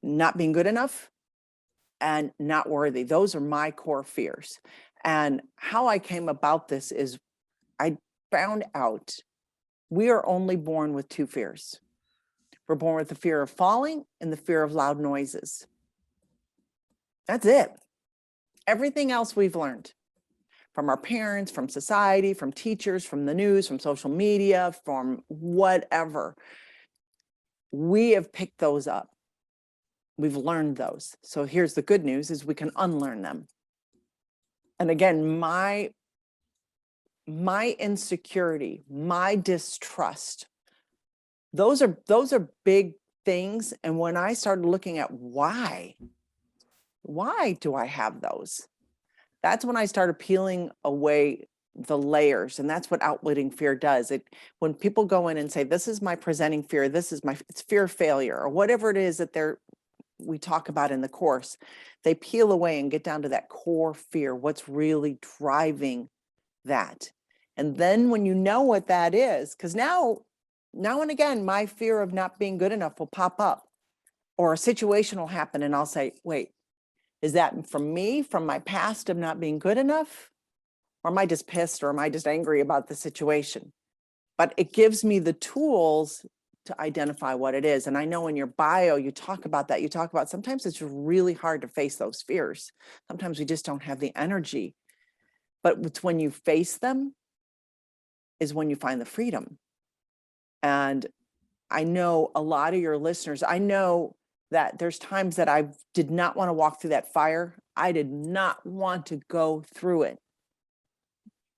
C: not being good enough and not worthy. Those are my core fears. And how I came about this is I found out we are only born with two fears. We're born with the fear of falling and the fear of loud noises. That's it. Everything else we've learned from our parents, from society, from teachers, from the news, from social media, from whatever. We have picked those up. We've learned those. So here's the good news is we can unlearn them. And again, my insecurity, my distrust, those are big things. And when I started looking at why do I have those? That's when I started peeling away the layers. And that's what outwitting fear does. When people go in and say, this is my presenting fear, it's fear of failure, or whatever it is that we talk about in the course, they peel away and get down to that core fear, what's really driving that. And then when you know what that is, because now and again, my fear of not being good enough will pop up, or a situation will happen and I'll say, wait, is that from me, from my past of not being good enough? Or am I just pissed, or am I just angry about the situation? But it gives me the tools to identify what it is. And I know in your bio, you talk about that. You talk about sometimes it's really hard to face those fears. Sometimes we just don't have the energy. But it's when you face them is when you find the freedom. And I know a lot of your listeners, I know that there's times that I did not want to walk through that fire. I did not want to go through it.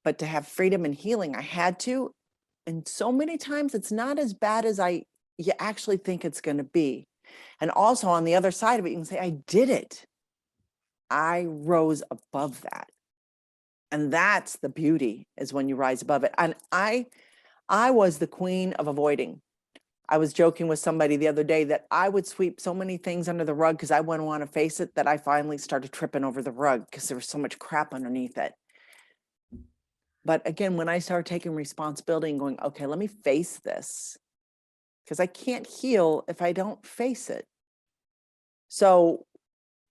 C: But to have freedom and healing, I had to. And so many times it's not as bad as you actually think it's going to be. And also on the other side of it, you can say, I did it. I rose above that. And that's the beauty, is when you rise above it. And I was the queen of avoiding. I was joking with somebody the other day that I would sweep so many things under the rug because I wouldn't want to face it, that I finally started tripping over the rug because there was so much crap underneath it. But again, when I started taking responsibility and going, okay, let me face this, because I can't heal if I don't face it. So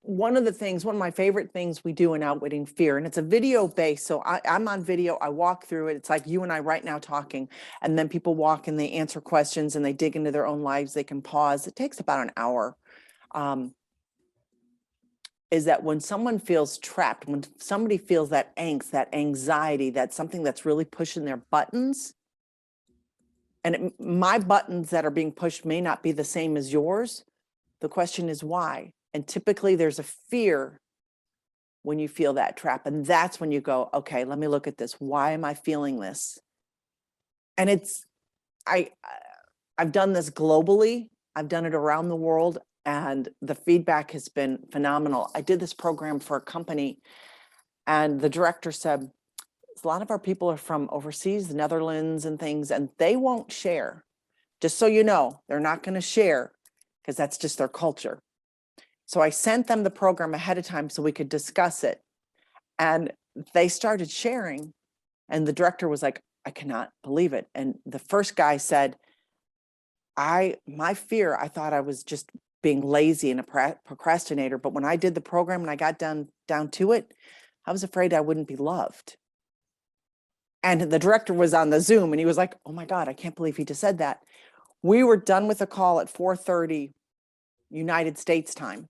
C: one of my favorite things we do in Outwitting Fear, and it's a video based. So I'm on video, I walk through it. It's like you and I right now talking, and then people walk and they answer questions and they dig into their own lives. They can pause. It takes about an hour. is that when someone feels trapped, when somebody feels that angst, that anxiety, that's something that's really pushing their buttons, and my buttons that are being pushed may not be the same as yours. The question is why? And typically there's a fear when you feel that trap. And that's when you go, okay, let me look at this. Why am I feeling this? And I've done this globally. I've done it around the world, and the feedback has been phenomenal. I did this program for a company, and the director said, a lot of our people are from overseas, the Netherlands and things, and they won't share. Just so you know, they're not going to share because that's just their culture. So I sent them the program ahead of time so we could discuss it. And they started sharing, and the director was like, I cannot believe it. And the first guy said, my fear, I thought I was just being lazy and a procrastinator. But when I did the program and I got down to it, I was afraid I wouldn't be loved. And the director was on the Zoom and he was like, oh my God, I can't believe he just said that. We were done with the call at 4:30 United States time.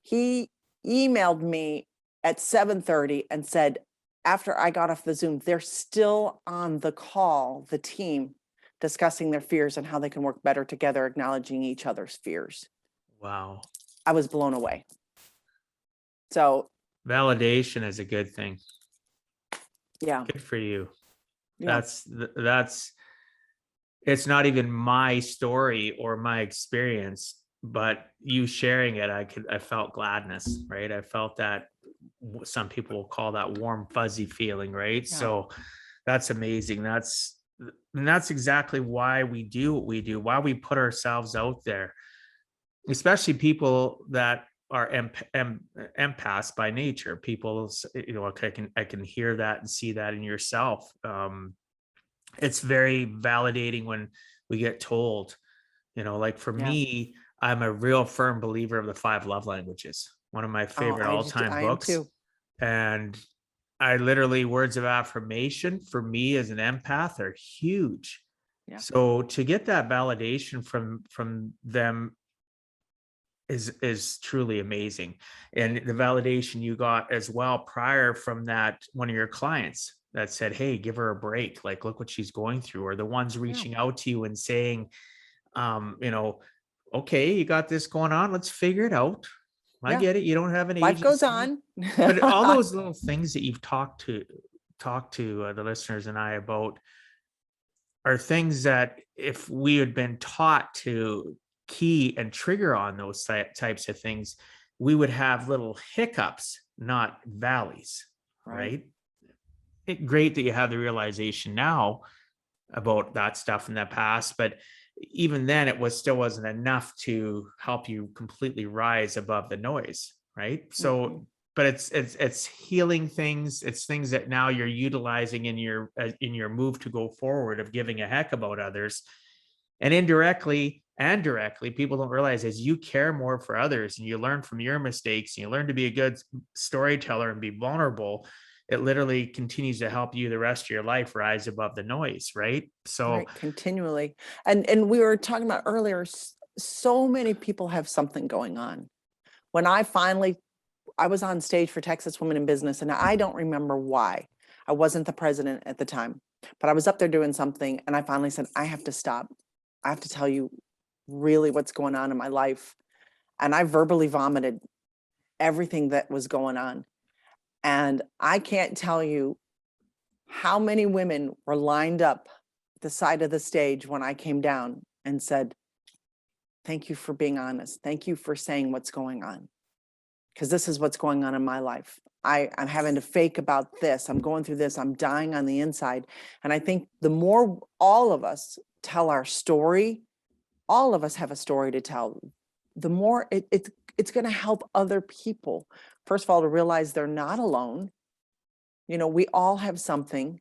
C: He emailed me at 7:30 and said, after I got off the Zoom, they're still on the call, the team, discussing their fears and how they can work better together, acknowledging each other's fears.
B: Wow.
C: I was blown away. So
B: Validation is a good thing.
C: yeah.
B: Good for you.
C: Yeah.
B: That's it's not even my story or my experience, but you sharing it, I felt gladness, right? I felt that some people will call that warm, fuzzy feeling, right?
C: Yeah.
B: So that's amazing. That's exactly why we do what we do, why we put ourselves out there, especially people that are empaths by nature. People, I can hear that and see that in yourself. It's very validating when we get told, like for me, I'm a real firm believer of the 5 love languages, one of my favorite all-time books.
C: Too.
B: And I literally, words of affirmation for me as an empath are huge. Yeah. So to get that validation from them is truly amazing. And the validation you got as well prior from that, one of your clients that said, hey, give her a break, like look what she's going through, or the ones reaching out to you and saying, okay, you got this going on, let's figure it out. I get it, you don't have an
C: life
B: agency.
C: Goes on.
B: But all those little things that you've talked to the listeners and I about are things that if we had been taught to key and trigger on those types of things, we would have little hiccups, not valleys, right? Great that you have the realization now about that stuff in the past, but even then it still wasn't enough to help you completely rise above the noise, right? So but it's healing things. It's things that now you're utilizing in your move to go forward of giving a heck about others. And indirectly and directly, people don't realize as you care more for others and you learn from your mistakes and you learn to be a good storyteller and be vulnerable, it literally continues to help you the rest of your life rise above the noise, right? So
C: continually. And we were talking about earlier, so many people have something going on. When I was on stage for Texas Women in Business, and I don't remember why. I wasn't the president at the time, but I was up there doing something, and I finally said, I have to stop. I have to tell you really what's going on in my life. And I verbally vomited everything that was going on. And I can't tell you how many women were lined up at the side of the stage when I came down and said, thank you for being honest. Thank you for saying what's going on. Because this is what's going on in my life. I'm having to fake about this. I'm going through this. I'm dying on the inside. And I think the more all of us tell our story, all of us have a story to tell, the more it's going to help other people. First of all, to realize they're not alone. We all have something,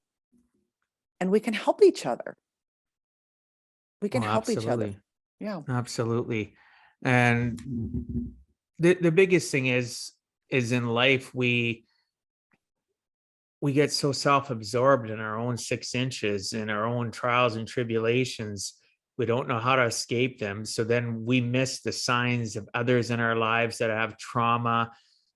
C: and we can help each other. We can help each other. Yeah, absolutely.
B: And the biggest thing is in life, we get so self-absorbed in our own 6 inches, in our own trials and tribulations, We don't know how to escape them. So then we miss the signs of others in our lives that have trauma,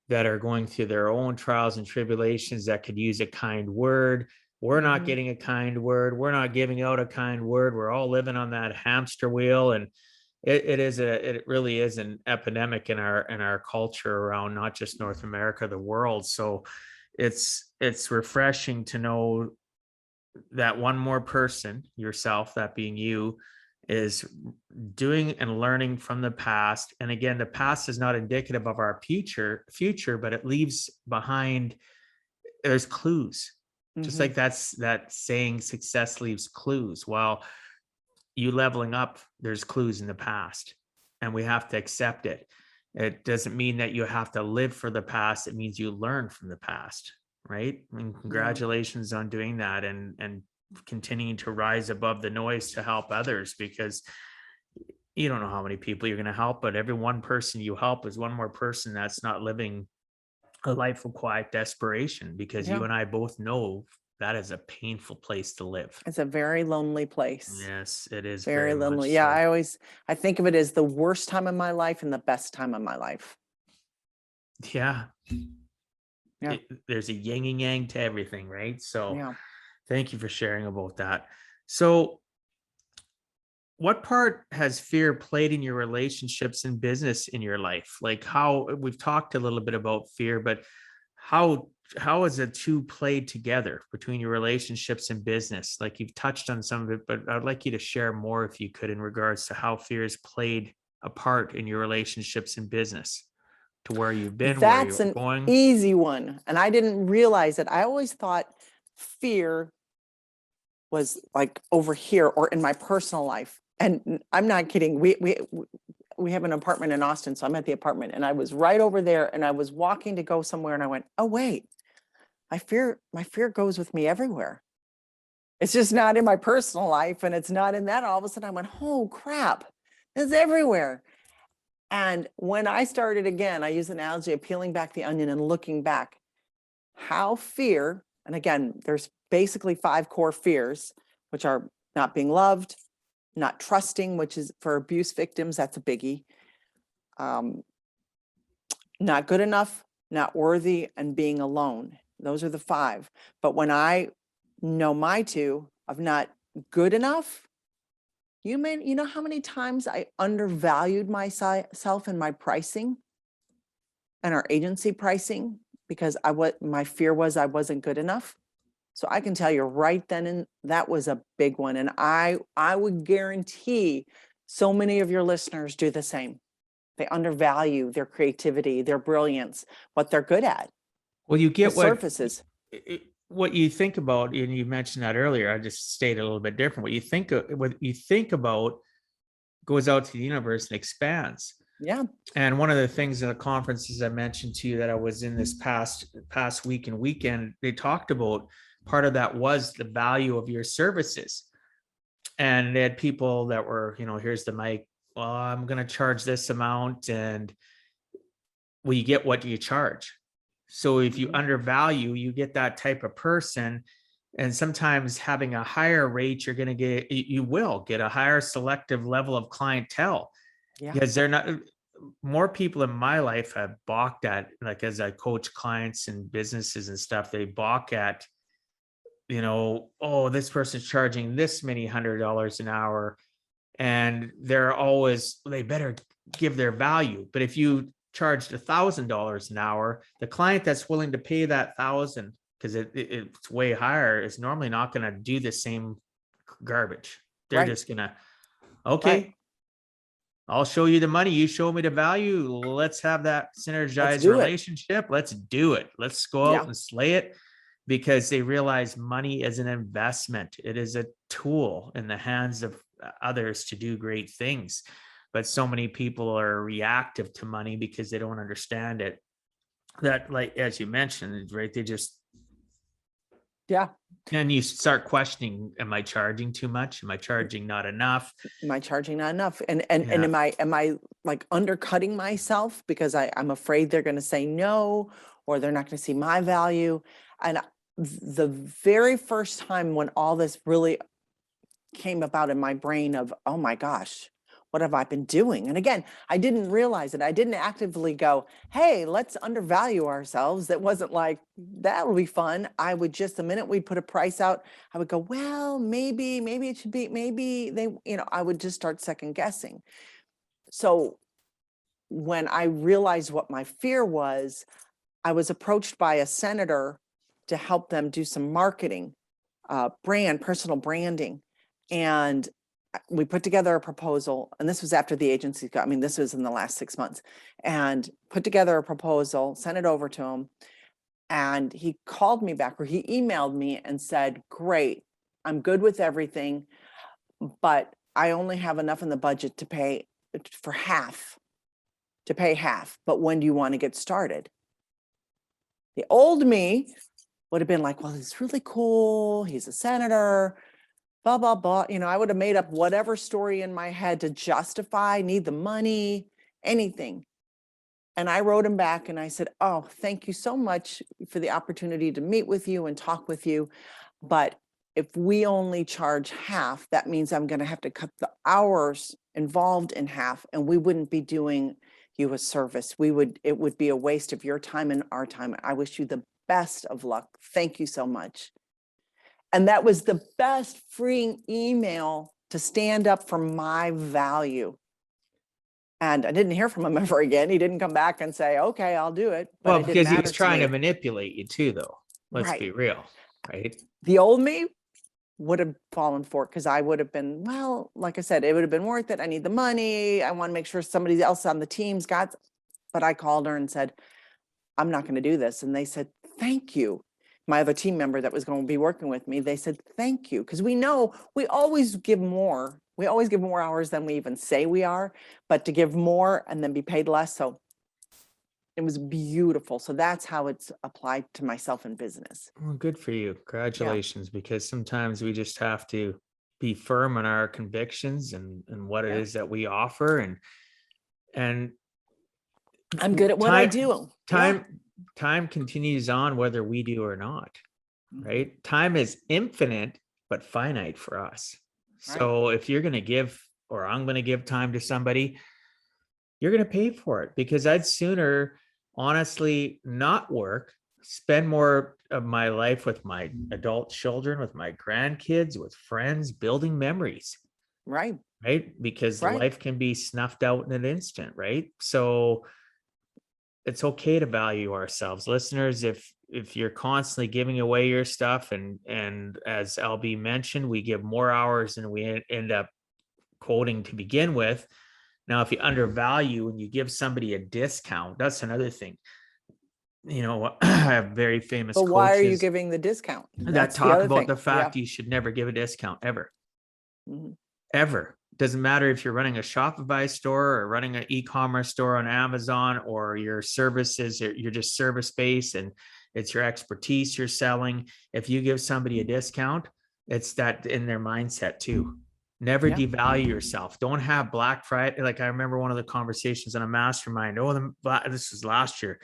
B: that are going through their own trials and tribulations, that could use a kind word. We're not getting a kind word. We're not giving out a kind word. We're all living on that hamster wheel. And it really is an epidemic in our culture around not just North America, the world. So it's refreshing to know that one more person, yourself, that being you, is doing and learning from the past. And again, the past is not indicative of our future, but it leaves behind, there's clues. Just like that saying, success leaves clues. Well, you leveling up, there's clues in the past, and we have to accept it. It doesn't mean that you have to live for the past. It means you learn from the past, right? And congratulations on doing that, and continuing to rise above the noise to help others, because you don't know how many people you're going to help, but every one person you help is one more person that's not living a life of quiet desperation, because you and I both know that is a painful place to live.
C: It's a very lonely place.
B: Yes, it is
C: Very lonely.
B: much
C: Yeah,
B: so.
C: I think of it as the worst time of my life and the best time of my life.
B: Yeah.
C: Yeah.
B: There's a yin and yang to everything, right? So
C: Yeah.
B: thank you for sharing about that. So what part has fear played in your relationships and business in your life? Like, how we've talked a little bit about fear, but how has the two played together between your relationships and business? Like, you've touched on some of it, but I'd like you to share more, if you could, in regards to how fear has played a part in your relationships and business, to where you've been, where
C: That's
B: you're
C: an
B: going.
C: easy one. And I didn't realize it. I always thought fear was like over here or in my personal life. And I'm not kidding. We have an apartment in Austin. So I'm at the apartment, and I was right over there, and I was walking to go somewhere, and I went, oh, wait, my fear goes with me everywhere. It's just not in my personal life, and it's not in that. All of a sudden I went, oh crap, it's everywhere. And when I started, again, I use the analogy of peeling back the onion and looking back, how fear, and again, there's basically 5 core fears, which are not being loved, not trusting, which is for abuse victims, that's a biggie. Not good enough, not worthy, and being alone. Those are the 5. But when I know my 2 of not good enough, you know how many times I undervalued myself in my pricing and our agency pricing, because my fear was I wasn't good enough. So I can tell you right then, and that was a big one. And I would guarantee so many of your listeners do the same. They undervalue their creativity, their brilliance, what they're good at.
B: Well, you get what you think about, and you mentioned that earlier. I just stated a little bit different. What you think about goes out to the universe and expands.
C: Yeah.
B: And one of the things in the conferences I mentioned to you that I was in this past week and weekend, they talked about, part of that was the value of your services. And they had people that were, here's the mic. Well, I'm going to charge this amount, and you get what you charge. So if you undervalue, you get that type of person. And sometimes having a higher rate, you will get a higher selective level of clientele. Yeah. Because they're not, more people in my life have balked at, like, as I coach clients and businesses and stuff, they balk at, oh, this person's charging this many $100 an hour. And they better give their value. But if you charged $1,000 an hour, the client that's willing to pay that $1,000, because it's way higher, is normally not going to do the same garbage. They're just gonna, okay, I'll show you the money, you show me the value, let's have that synergized relationship. Let's do it. Let's go out and slay it, because they realize money is an investment. It is a tool in the hands of others to do great things. But so many people are reactive to money because they don't understand it. That, like, as you mentioned, right, they just, and you start questioning, am I charging too much? Am I charging not enough?
C: Am I charging not enough? And am I like undercutting myself because I'm afraid they're going to say no, or they're not going to see my value? And the very first time when all this really came about in my brain of, oh my gosh, what have I been doing? And again, I didn't realize it. I didn't actively go, hey, let's undervalue ourselves. That wasn't like, that'll be fun. I would just, the minute we'd put a price out, I would go, well, maybe it should be, maybe they, I would just start second guessing. So when I realized what my fear was, I was approached by a senator to help them do some marketing, personal branding. And we put together a proposal, and this was after the agency got, this was in the last 6 months, and put together a proposal, sent it over to him. And he called me back, or he emailed me and said, great, I'm good with everything, but I only have enough in the budget to pay half. But when do you want to get started? The old me would have been like, well, he's really cool. He's a senator, blah, blah, blah. I would have made up whatever story in my head to justify, need the money, anything. And I wrote him back and I said, oh, thank you so much for the opportunity to meet with you and talk with you. But if we only charge half, that means I'm going to have to cut the hours involved in half, and we wouldn't be doing you a service. It would be a waste of your time and our time. I wish you the best of luck. Thank you so much. And that was the best freeing email to stand up for my value. And I didn't hear from him ever again. He didn't come back and say, okay, I'll do it. But
B: Well,
C: it didn't
B: because he
C: matter
B: was
C: to
B: trying
C: me.
B: to manipulate you too, though. Let's
C: Right.
B: be real, right?
C: The old me would have fallen for it, because I would have been, well, like I said, it would have been worth it. I need the money. I want to make sure somebody else on the team's got, but I called her and said, I'm not going to do this. And they said, thank you. My other team member that was going to be working with me, they said, thank you. Because we know we always give more. We always give more hours than we even say we are, but to give more and then be paid less. So it was beautiful. So that's how it's applied to myself in business.
B: Well, good for you. Congratulations, because sometimes we just have to be firm on our convictions and what it is that we offer. And
C: I'm good at what I do.
B: Time continues on whether we do or not, right? Time is infinite, but finite for us. So if you're going to give, or I'm going to give time to somebody, you're going to pay for it, because I'd sooner honestly not work, spend more of my life with my adult children, with my grandkids, with friends, building memories.
C: Right.
B: Because life can be snuffed out in an instant, right? So it's okay to value ourselves. Listeners, if you're constantly giving away your stuff, and as LB mentioned, we give more hours than we end up quoting to begin with. Now, if you undervalue and you give somebody a discount, that's another thing. I have very famous
C: But
B: coaches.
C: why are you giving the discount?
B: That talk about the fact you should never give a discount ever. Ever. Doesn't matter if you're running a Shopify store or running an e-commerce store on Amazon, or your services, you're just service-based and it's your expertise you're selling. If you give somebody a discount, it's that in their mindset too. Never devalue yourself. Don't have Black Friday. Like I remember one of the conversations on a mastermind. This was last year.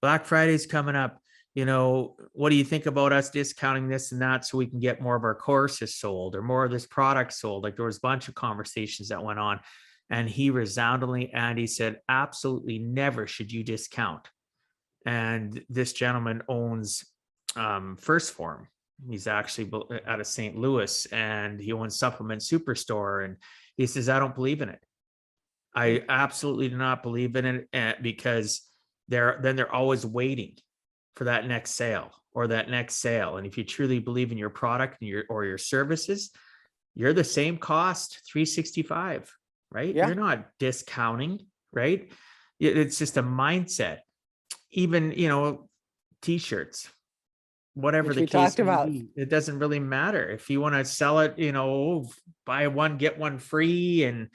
B: Black Friday's coming up. What do you think about us discounting this and that so we can get more of our courses sold or more of this product sold? Like there was a bunch of conversations that went on, and he resoundingly, Andy said, absolutely never should you discount. And this gentleman owns First Form. He's actually out of St. Louis, and he owns Supplement Superstore. And he says, I don't believe in it. I absolutely do not believe in it, because they're always waiting for that next sale or that next sale. And if you truly believe in your product and your services, you're the same cost 365, right? You're not discounting, right? It's just a mindset. Even, t-shirts, whatever the case may be, it doesn't really matter. If you want to sell it, buy one, get one free, and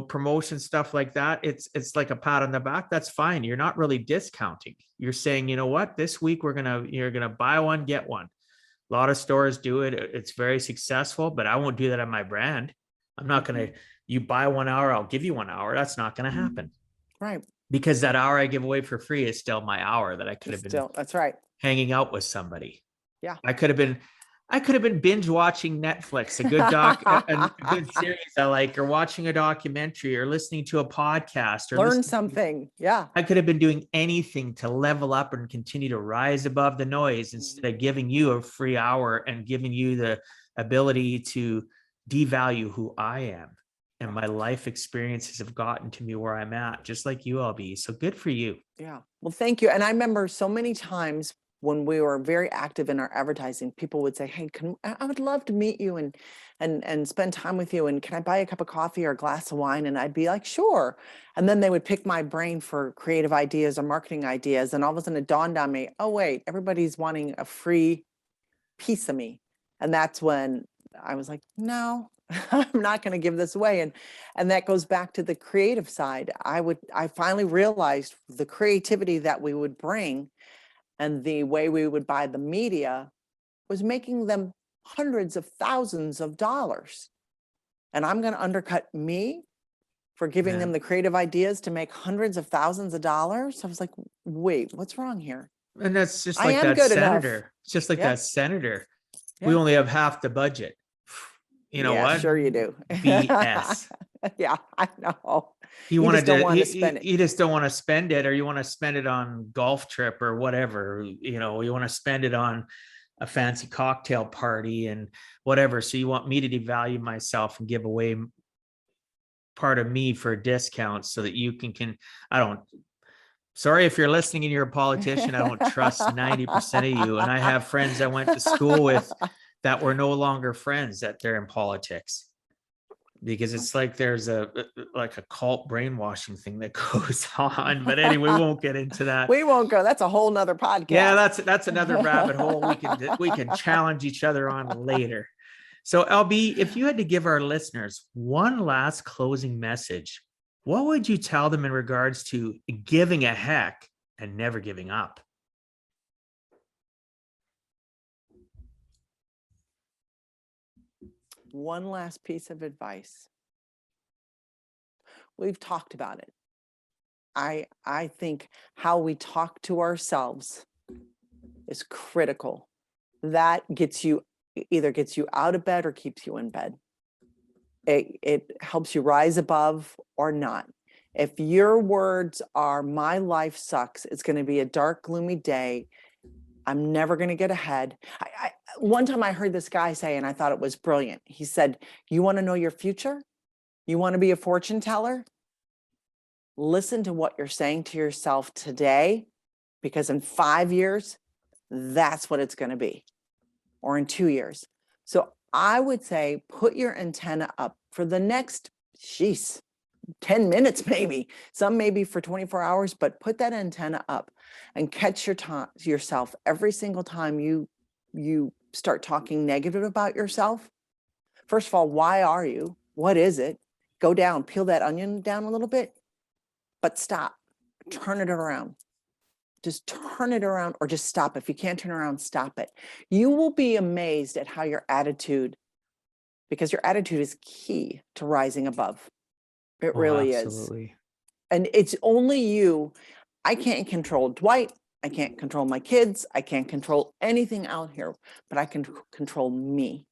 B: promotion stuff like that, it's like a pat on the back. That's fine. You're not really discounting. You're saying, you know what, this week you're gonna buy one, get one. A lot of stores do it. It's very successful, but I won't do that on my brand. I'm not gonna, you buy 1 hour, I'll give you 1 hour. That's not gonna happen.
C: Right.
B: Because that hour I give away for free is still my hour that I could have been
C: that's right.
B: hanging out with somebody.
C: Yeah.
B: I could have been I could have been binge watching Netflix, a good a good series I like, or watching a documentary, or listening to a podcast, or
C: Learn
B: listening.
C: something. Yeah.
B: I could have been doing anything to level up and continue to rise above the noise instead of giving you a free hour and giving you the ability to devalue who I am. And my life experiences have gotten to me where I'm at, just like you, LB. So good for you.
C: Yeah. Well, thank you. And I remember so many times when we were very active in our advertising, people would say, "Hey, I would love to meet you and spend time with you. And can I buy a cup of coffee or a glass of wine?" And I'd be like, "Sure." And then they would pick my brain for creative ideas or marketing ideas. And all of a sudden it dawned on me, oh, wait, everybody's wanting a free piece of me. And that's when I was like, no, I'm not going to give this away. And that goes back to the creative side. I finally realized the creativity that we would bring and the way we would buy the media was making them hundreds of thousands of dollars. And I'm going to undercut me for giving them the creative ideas to make hundreds of thousands of dollars. I was like, wait, what's wrong here?
B: And that's just
C: I
B: like
C: am
B: that
C: good enough.
B: senator. It's just like
C: Yeah.
B: that senator. We
C: Yeah.
B: only have half the budget. You know
C: Yeah,
B: what?
C: sure you do.
B: BS.
C: Yeah, I know.
B: You
C: just
B: wanted
C: don't
B: to,
C: want to spend it.
B: you just don't want to spend it, or you want to spend it on golf trip or whatever. You know, you want to spend it on a fancy cocktail party and whatever. So you want me to devalue myself and give away part of me for a discount so that you can I don't, sorry if you're listening and you're a politician, I don't trust 90% of you. And I have friends I went to school with that were no longer friends, that they're in politics, because it's like there's a cult brainwashing thing that goes on. But anyway, we won't get into that.
C: We won't go. That's a whole nother podcast.
B: Yeah, that's another rabbit hole we can challenge each other on later. So LB, if you had to give our listeners one last closing message, what would you tell them in regards to giving a heck and never giving up?
C: One last piece of advice. We've talked about it. I think how we talk to ourselves is critical. That either gets you out of bed or keeps you in bed. It helps you rise above or not. If your words are, "My life sucks, it's going to be a dark, gloomy day, I'm never going to get ahead." One time I heard this guy say, and I thought it was brilliant. He said, "You want to know your future? You want to be a fortune teller? Listen to what you're saying to yourself today, because in 5 years, that's what it's going to be, or in 2 years." So I would say, put your antenna up for the next, 10 minutes, maybe. Some maybe for 24 hours, but put that antenna up and catch yourself every single time you start talking negative about yourself. First of all, why are you? What is it? Go down, peel that onion down a little bit, but stop, turn it around. Just turn it around, or just stop. If you can't turn around, stop it. You will be amazed at how your attitude, because your attitude is key to rising above. It really
B: Absolutely.
C: is. And it's only you. I can't control Dwight. I can't control my kids. I can't control anything out here, but I can control me.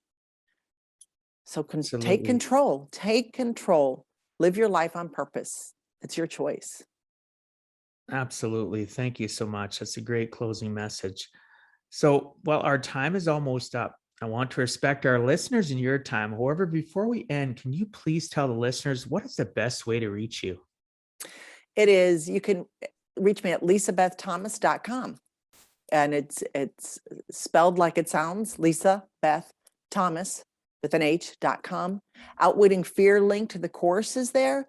C: So take control. Take control. Live your life on purpose. It's your choice.
B: Absolutely. Thank you so much. That's a great closing message. So, well, our time is almost up. I want to respect our listeners and your time. However, before we end, can you please tell the listeners what is the best way to reach you?
C: It is, you can reach me at lisabeththomas.com. And it's spelled like it sounds, Lisa Beth Thomas with an H.com. Outwitting Fear link to the course is there.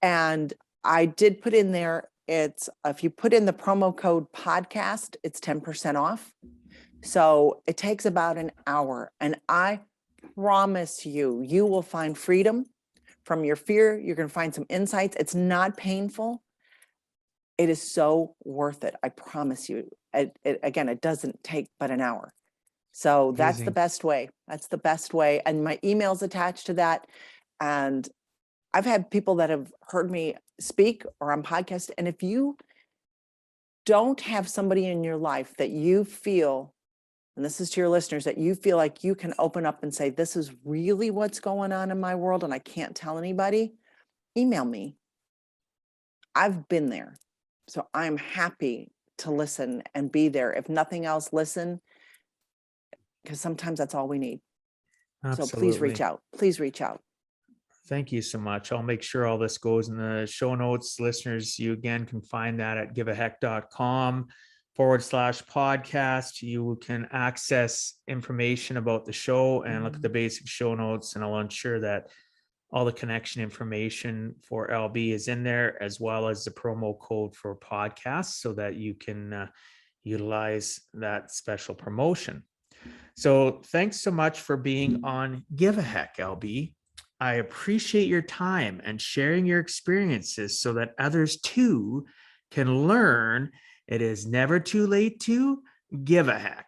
C: And I did put in there, it's, if you put in the promo code podcast, it's 10% off. So it takes about an hour, and I promise you, you will find freedom from your fear. You're going to find some insights. It's not painful. It is so worth it. I promise you. Again, it doesn't take but an hour. So that's the best way. That's the best way. And my email's attached to that. And I've had people that have heard me speak or on podcast. And if you don't have somebody in your life that you feel and this is to your listeners, that you feel like you can open up and say, this is really what's going on in my world and I can't tell anybody, email me. I've been there. So I'm happy to listen and be there. If nothing else, listen, because sometimes that's all we need.
B: Absolutely.
C: So please reach out. Please reach out.
B: Thank you so much. I'll make sure all this goes in the show notes. Listeners, you again can find that at giveaheck.com/podcast. You can access information about the show and look at the basic show notes, and I'll ensure that all the connection information for LB is in there, as well as the promo code for podcasts, so that you can utilize that special promotion. So thanks so much for being on Give a Heck, LB. I appreciate your time and sharing your experiences so that others too can learn it is never too late to give a heck.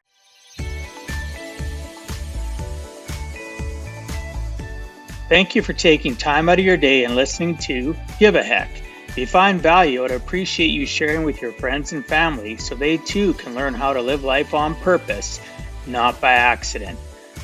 A: Thank you for taking time out of your day and listening to Give a Heck. If you find value, I'd appreciate you sharing with your friends and family so they too can learn how to live life on purpose, not by accident.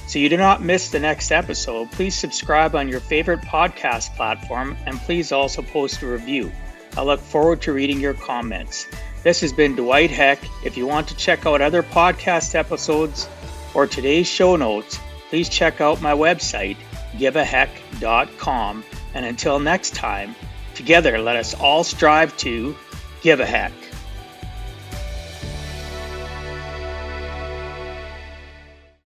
A: So you do not miss the next episode, please subscribe on your favorite podcast platform, and please also post a review. I look forward to reading your comments. This has been Dwight Heck. If you want to check out other podcast episodes or today's show notes, please check out my website, giveaheck.com. And until next time, together let us all strive to give a heck.